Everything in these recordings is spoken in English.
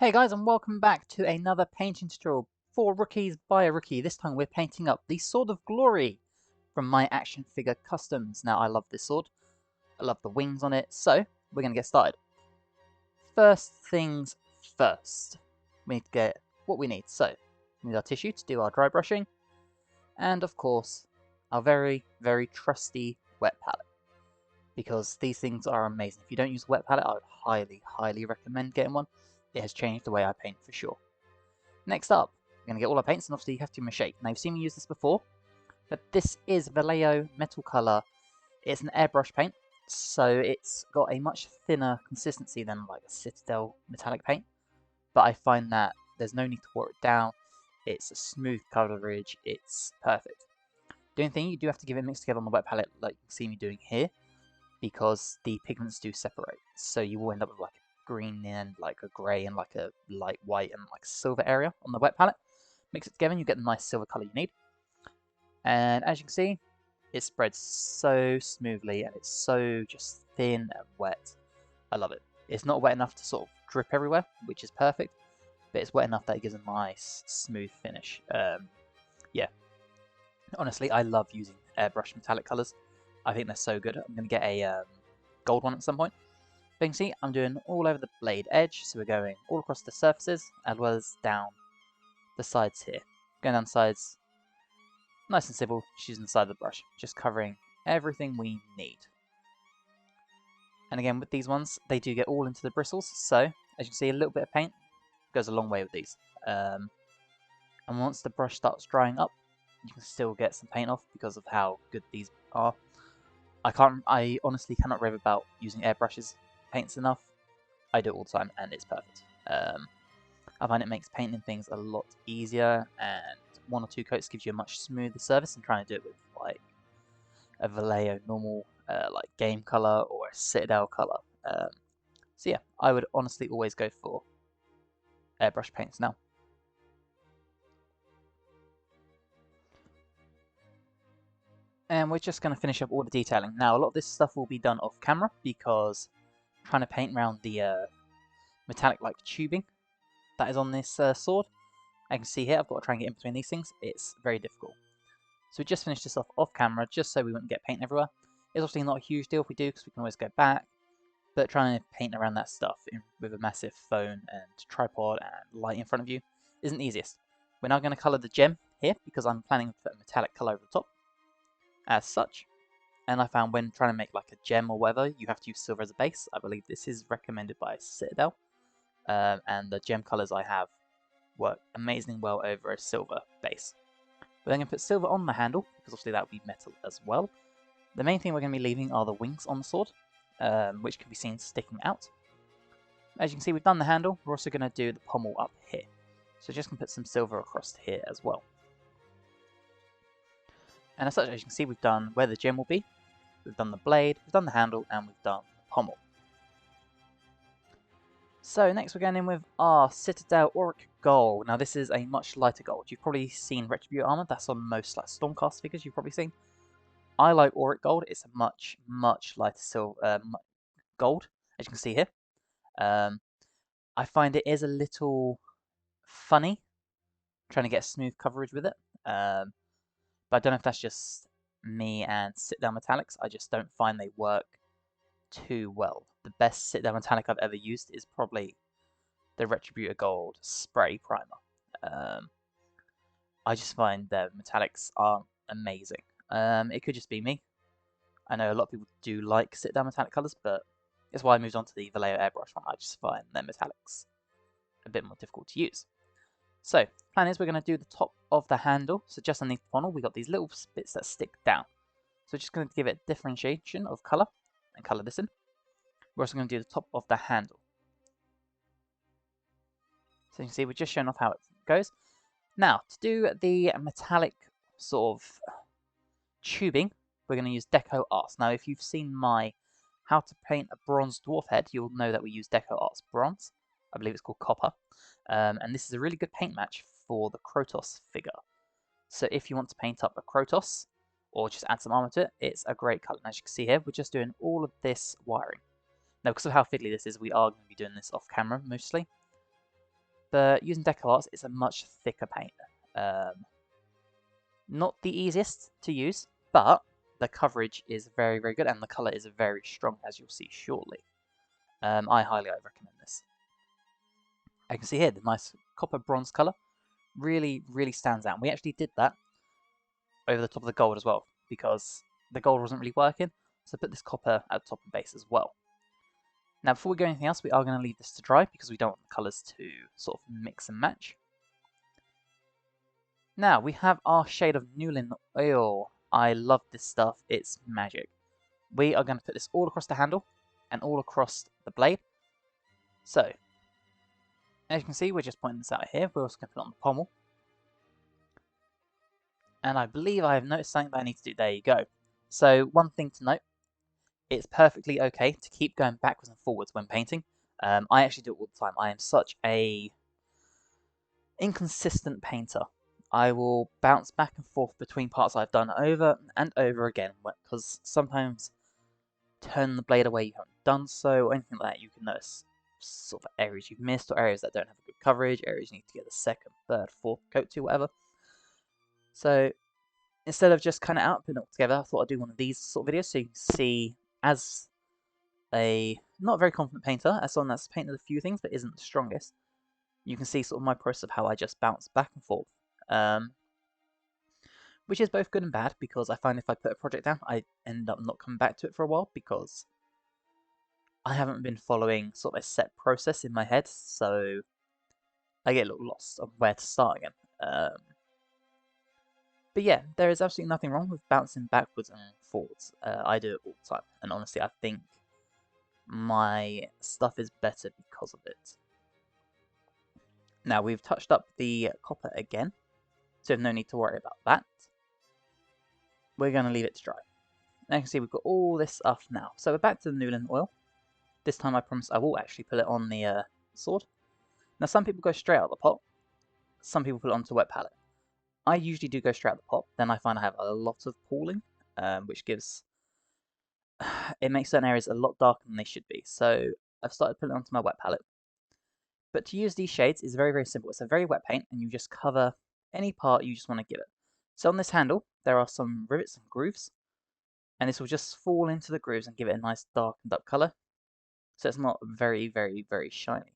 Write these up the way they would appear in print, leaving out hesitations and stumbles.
Hey guys, and welcome back to another painting tutorial for rookies by a rookie. This time we're painting up the Sword of Glory from my action figure customs. Now I love this sword, I love the wings on it, so we're going to get started. First things first, we need to get what we need. So we need our tissue to do our dry brushing, and of course our very trusty wet palette, because these things are amazing. If you don't use a wet palette, I would highly recommend getting one. It has changed the way I paint for sure. Next up, we're going to get all our paints, and obviously you have to machete. Now you've seen me use this before, but this is Vallejo Metal Color. It's an airbrush paint, so it's got a much thinner consistency than like a Citadel metallic paint, but I find that there's no need to water it down. It's a smooth coverage, it's perfect. The only thing, you do have to give it mixed together on the wet palette like you can see me doing here, because the pigments do separate, so you will end up with like green and like a grey and like a light white and like silver area on the wet palette. Mix it together and you get the nice silver colour you need. And as you can see, it spreads so smoothly and it's so just thin and wet. I love it. It's not wet enough to sort of drip everywhere, which is perfect, but it's wet enough that it gives a nice smooth finish. Yeah, honestly, I love using airbrush metallic colours. I think they're so good. I'm going to get a gold one at some point. But you can see I'm doing all over the blade edge, so we're going all across the surfaces as well as down the sides here. Going down the sides, nice and simple, just using the side of the brush, just covering everything we need. And again, with these ones, they do get all into the bristles, so as you can see, a little bit of paint goes a long way with these. And once the brush starts drying up, you can still get some paint off because of how good these are. I honestly cannot rave about using airbrushes paints enough. I do it all the time and it's perfect. I find it makes painting things a lot easier, and one or two coats gives you a much smoother surface than trying to do it with like a Vallejo normal like game color or a Citadel color. So yeah, I would honestly always go for airbrush paints now. And we're just going to finish up all the detailing. Now, a lot of this stuff will be done off camera because I'm trying to paint around the metallic-like tubing that is on this sword. I can see here, I've got to try and get in between these things. It's very difficult. So we just finished this off camera just so we wouldn't get paint everywhere. It's obviously not a huge deal if we do because we can always go back. But trying to paint around that stuff with a massive phone and tripod and light in front of you isn't the easiest. We're now going to colour the gem here because I'm planning to put a metallic colour over the top as such. And I found when trying to make like a gem or whatever, you have to use silver as a base. I believe this is recommended by Citadel. And the gem colours I have work amazingly well over a silver base. We're then going to put silver on the handle, because obviously that would be metal as well. The main thing we're going to be leaving are the wings on the sword, which can be seen sticking out. As you can see, we've done the handle. We're also going to do the pommel up here. So just going to put some silver across here as well. And as such, as you can see, we've done where the gem will be. We've done the blade, we've done the handle, and we've done the pommel. So next we're going in with our Citadel Auric Gold. Now this is a much lighter gold. You've probably seen Retribute armor. That's on most like Stormcast figures you've probably seen. I like Auric Gold. It's a much lighter gold, as you can see here. I find it is a little funny trying to get smooth coverage with it. But I don't know if that's just me and Citadel Metallics. I just don't find they work too well. The best Citadel Metallic I've ever used is probably the Retributor Gold Spray Primer. I just find the metallics are amazing. It could just be me. I know a lot of people do like Citadel metallic colours, but it's why I moved on to the Vallejo airbrush one. I just find their metallics a bit more difficult to use. So, plan is we're going to do the top of the handle. So just underneath the funnel, we've got these little bits that stick down. So just going to give it differentiation of colour and colour this in. We're also going to do the top of the handle. So you can see we're just showing off how it goes. Now, to do the metallic sort of tubing, we're going to use Deco Arts. Now, if you've seen my how to paint a bronze dwarf head, you'll know that we use Deco Arts bronze. I believe it's called copper. And this is a really good paint match for the Krotos figure. So if you want to paint up a Krotos, or just add some armor to it, it's a great colour. And as you can see here, we're just doing all of this wiring. Now, because of how fiddly this is, we are going to be doing this off camera mostly. But using Deco Arts, it's a much thicker paint. Not the easiest to use, but the coverage is very, very good, and the colour is very strong, as you'll see shortly. I highly recommend this. I can see here the nice copper bronze colour really, really stands out. And we actually did that over the top of the gold as well, because the gold wasn't really working, so I put this copper at the top of base as well. Now, before we go anything else, we are going to leave this to dry because we don't want the colours to sort of mix and match. Now, we have our shade of Newlin Oil. I love this stuff. It's magic. We are going to put this all across the handle and all across the blade. So, as you can see, we're just pointing this out here. We're also going to put it on the pommel. And I believe I have noticed something that I need to do. There you go. So, one thing to note, it's perfectly okay to keep going backwards and forwards when painting. I actually do it all the time. I am such a inconsistent painter. I will bounce back and forth between parts I've done over and over again, because sometimes turn the blade away you haven't done so, or anything like that. You can notice sort of areas you've missed, or areas that don't have a good coverage, areas you need to get the second, third, fourth coat to, whatever. So instead of just kind of outputting it all together, I thought I'd do one of these sort of videos so you can see, as a not very confident painter, as someone that's painted a few things but isn't the strongest, you can see sort of my process of how I just bounce back and forth. Which is both good and bad, because I find if I put a project down, I end up not coming back to it for a while, because I haven't been following sort of a set process in my head, so I get a little lost on where to start again. But yeah, there is absolutely nothing wrong with bouncing backwards and forwards. I do it all the time, and honestly, I think my stuff is better because of it. Now, we've touched up the copper again, so no need to worry about that. We're going to leave it to dry. Now you can see we've got all this off now. So we're back to the Newlin oil. This time I promise I will actually put it on the sword. Now some people go straight out of the pot. Some people put it onto a wet palette. I usually do go straight out of the pot. Then I find I have a lot of pooling, which gives... it makes certain areas a lot darker than they should be. So I've started putting it onto my wet palette. But to use these shades is very, very simple. It's a very wet paint, and you just cover any part you just want to give it. So on this handle, there are some rivets and grooves, and this will just fall into the grooves and give it a nice darkened up colour, so it's not very, very, very shiny.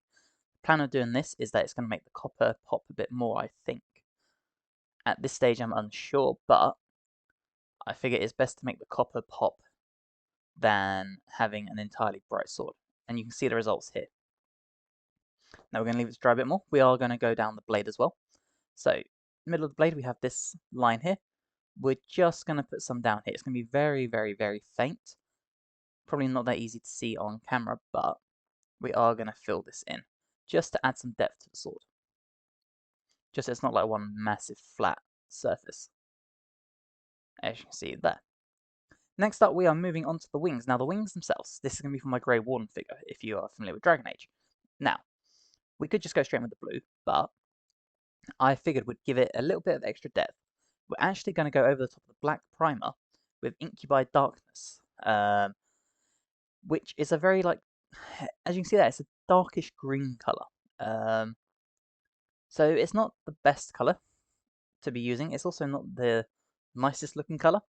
The plan of doing this is that it's going to make the copper pop a bit more, I think. At this stage I'm unsure, but I figure it's best to make the copper pop than having an entirely bright sword, and you can see the results here. Now we're going to leave it to dry a bit more. We are going to go down the blade as well. So, middle of the blade we have this line here. We're just going to put some down here. It's going to be very, very, very faint. Probably not that easy to see on camera, but we are going to fill this in, just to add some depth to the sword. Just so it's not like one massive flat surface, as you can see there. Next up, we are moving on to the wings. Now, the wings themselves, this is going to be for my Grey Warden figure, if you are familiar with Dragon Age. Now, we could just go straight with the blue, but I figured we'd give it a little bit of extra depth. We're actually going to go over the top of the black primer with Incubi Darkness, which is a very, like, as you can see there, it's a darkish green colour. So it's not the best colour to be using. It's also not the nicest looking colour.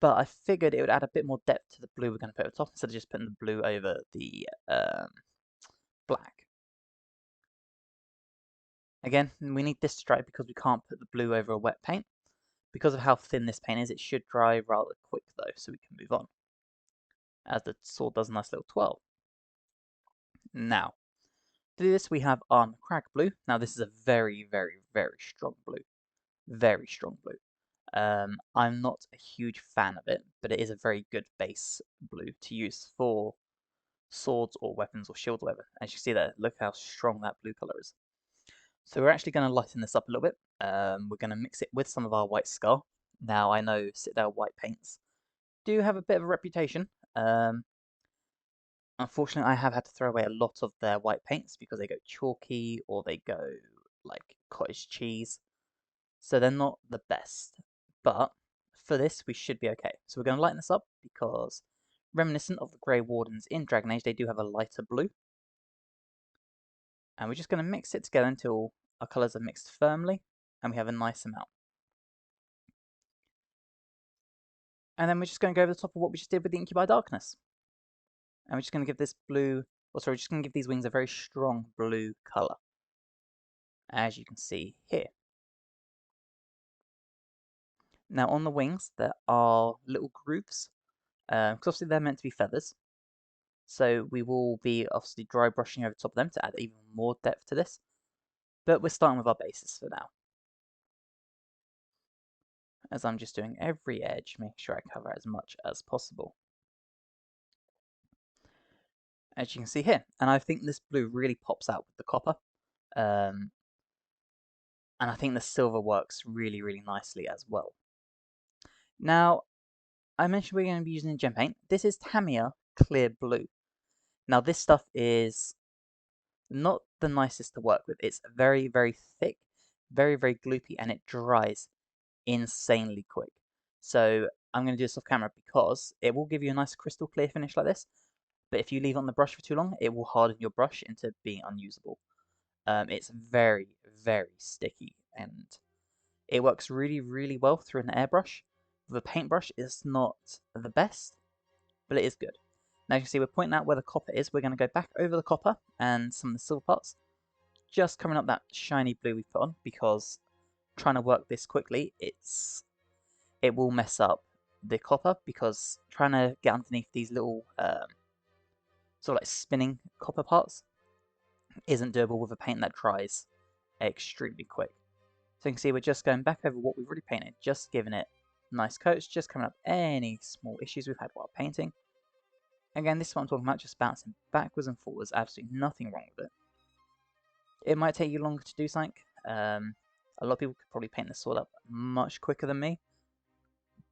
But I figured it would add a bit more depth to the blue we're going to put at the top, instead of just putting the blue over the black. Again, we need this to dry because we can't put the blue over a wet paint. Because of how thin this paint is, it should dry rather quick though, so we can move on. As the sword does a nice little twirl. Now, to do this we have our crack blue. Now this is a very, very, very strong blue. Very strong blue. I'm not a huge fan of it, but it is a very good base blue to use for swords or weapons or shields or whatever. As you see there, look how strong that blue colour is. So we're actually going to lighten this up a little bit. We're going to mix it with some of our white scar. Now I know Citadel white paints do have a bit of a reputation. Unfortunately, I have had to throw away a lot of their white paints because they go chalky or they go like cottage cheese. So they're not the best. But for this, we should be okay. So we're going to lighten this up because, reminiscent of the Grey Wardens in Dragon Age, they do have a lighter blue. And we're just going to mix it together until our colours are mixed firmly and we have a nice amount. And then we're just going to go over the top of what we just did with the Ink by Darkness. And we're just going to give this blue, we're just going to give these wings a very strong blue colour, as you can see here. Now on the wings there are little grooves, because obviously they're meant to be feathers. So we will be obviously dry brushing over top of them to add even more depth to this. But we're starting with our bases for now. As I'm just doing every edge, make sure I cover as much as possible. As you can see here, and I think this blue really pops out with the copper. And I think the silver works really, really nicely as well. Now, I mentioned we're going to be using gem paint. This is Tamiya Clear Blue. Now, this stuff is not the nicest to work with. It's very, very thick, very, very gloopy, and it dries insanely quick. So I'm going to do this off camera because it will give you a nice crystal clear finish like this. But if you leave it on the brush for too long, it will harden your brush into being unusable. It's very, very sticky, and it works really, really well through an airbrush. With a paintbrush, it's not the best, but it is good. Now you can see we're pointing out where the copper is. We're going to go back over the copper and some of the silver parts, just covering up that shiny blue we put on, because trying to work this quickly, it will mess up the copper, because trying to get underneath these little sort of like spinning copper parts isn't doable with a paint that dries extremely quick. So you can see we're just going back over what we've already painted, just giving it nice coats, just coming up any small issues we've had while painting. Again, this is what I'm talking about, just bouncing backwards and forwards, absolutely nothing wrong with it. It might take you longer to do something. A lot of people could probably paint the sword up much quicker than me.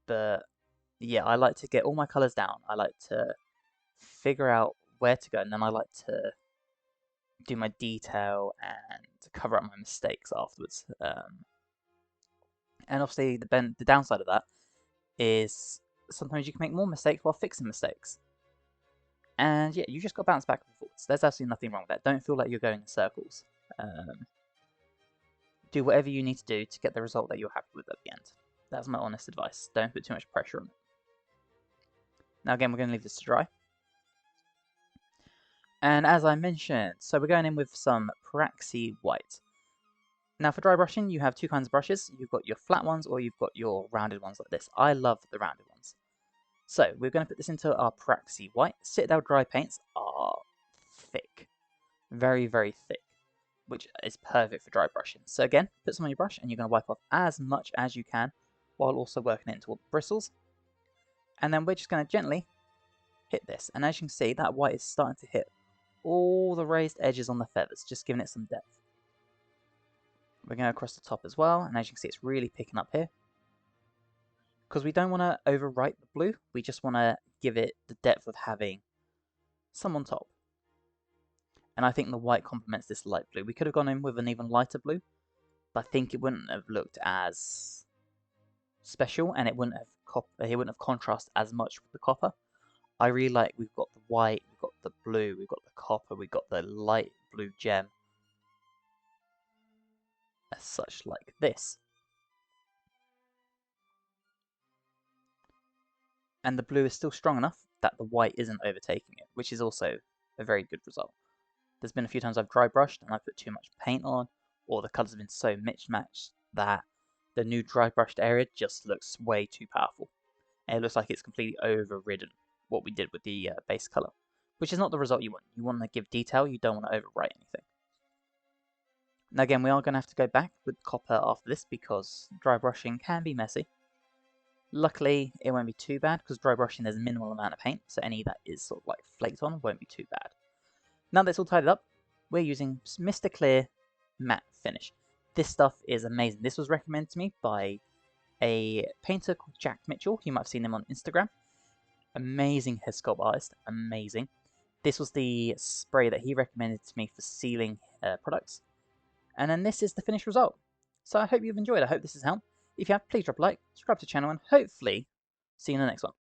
But yeah, I like to get all my colours down. I like to figure out where to go, and then I like to do my detail and cover up my mistakes afterwards. And obviously the downside of that is sometimes you can make more mistakes while fixing mistakes. And yeah, you just got to bounce back and forwards. There's absolutely nothing wrong with that. Don't feel like you're going in circles. Do whatever you need to do to get the result that you're happy with at the end. That's my honest advice. Don't put too much pressure on it. Now again, we're going to leave this to dry. And as I mentioned, so we're going in with some Praxi White. Now for dry brushing, you have two kinds of brushes. You've got your flat ones or you've got your rounded ones like this. I love the rounded ones. So we're going to put this into our Praxi White. Citadel dry paints are thick. Very, very thick, which is perfect for dry brushing. So again, put some on your brush and you're going to wipe off as much as you can while also working it into all the bristles. And then we're just going to gently hit this. And as you can see, that white is starting to hit all the raised edges on the feathers, just giving it some depth. We're going across the top as well, and as you can see, it's really picking up here. Because we don't want to overwrite the blue, we just want to give it the depth of having some on top. And I think the white complements this light blue. We could have gone in with an even lighter blue, but I think it wouldn't have looked as special, and it wouldn't have contrasted as much with the copper. I really like, we've got the white, we've got the blue, we've got the copper, we've got the light blue gem. As such, like this. And the blue is still strong enough that the white isn't overtaking it, which is also a very good result. There's been a few times I've dry brushed and I put too much paint on, or the colours have been so mismatched that the new dry brushed area just looks way too powerful. And it looks like it's completely overridden what we did with the base colour, which is not the result you want. You want to give detail, you don't want to overwrite anything. Now again, we are going to have to go back with copper after this because dry brushing can be messy. Luckily, it won't be too bad because dry brushing there's a minimal amount of paint, so any that is sort of like flaked on won't be too bad. Now that's all tidied up, we're using Mr. Clear Matte Finish. This stuff is amazing. This was recommended to me by a painter called Jack Mitchell. You might have seen him on Instagram. Amazing head sculpt artist, amazing. This was the spray that he recommended to me for sealing products. And then this is the finished result. So I hope you've enjoyed. I hope this has helped. If you have, please drop a like, subscribe to the channel, and hopefully see you in the next one.